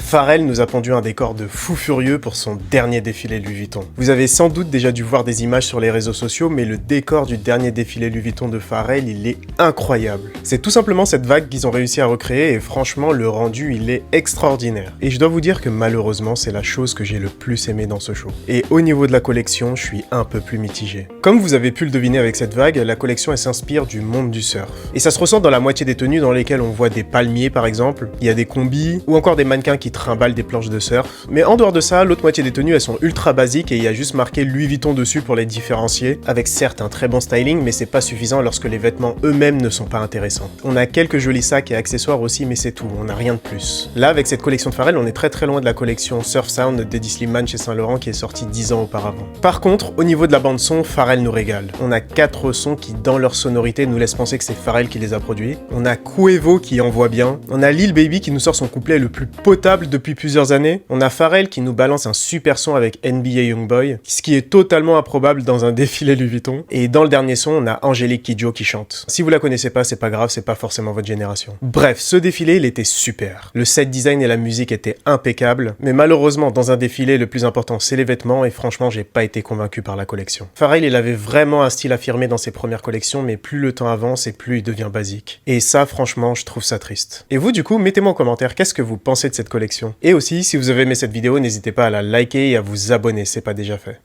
Pharrell nous a pondu un décor de fou furieux pour son dernier défilé Louis Vuitton. Vous avez sans doute déjà dû voir des images sur les réseaux sociaux, mais le décor du dernier défilé Louis Vuitton de Pharrell, il est incroyable. C'est tout simplement cette vague qu'ils ont réussi à recréer et franchement, le rendu, il est extraordinaire. Et je dois vous dire que malheureusement, c'est la chose que j'ai le plus aimé dans ce show. Et au niveau de la collection, je suis un peu plus mitigé. Comme vous avez pu le deviner avec cette vague, la collection, elle s'inspire du monde du surf. Et ça se ressent dans la moitié des tenues dans lesquelles on voit des palmiers par exemple, il y a des combis, ou encore des mannequins qui trimballent des planches de surf. Mais en dehors de ça, l'autre moitié des tenues, elles sont ultra basiques et il y a juste marqué Louis Vuitton dessus pour les différencier, avec certes un très bon styling, mais c'est pas suffisant lorsque les vêtements eux-mêmes ne sont pas intéressants. On a quelques jolis sacs et accessoires aussi, mais c'est tout, on n'a rien de plus. Là, avec cette collection de Pharrell, on est très loin de la collection Surf Sound d'Eddie Slimane chez Saint Laurent qui est sortie 10 ans auparavant. Par contre, au niveau de la bande son, Pharrell nous régale. On a 4 sons qui, dans leur sonorité, nous laissent penser que c'est Pharrell qui les a produits. On a Quavo qui envoie bien. On a Lil Baby qui nous sort son couplet le plus potable depuis plusieurs années. On a Pharrell qui nous balance un super son avec NBA Youngboy, ce qui est totalement improbable dans un défilé Louis Vuitton. Et dans le dernier son, on a Angélique Kidjo qui chante. Si vous la connaissez pas, c'est pas grave, c'est pas forcément votre génération. Bref, ce défilé, il était super. Le set design et la musique étaient impeccables, mais malheureusement, dans un défilé, le plus important, c'est les vêtements, et franchement, j'ai pas été convaincu par la collection. Pharrell, il avait vraiment un style affirmé dans ses premières collections, mais plus le temps avance et plus il devient basique. Et ça, franchement, je trouve ça triste. Et vous, du coup, mettez-moi en commentaire qu'est-ce que vous pensez de cette collection. Et aussi, si vous avez aimé cette vidéo, n'hésitez pas à la liker et à vous abonner, c'est pas déjà fait.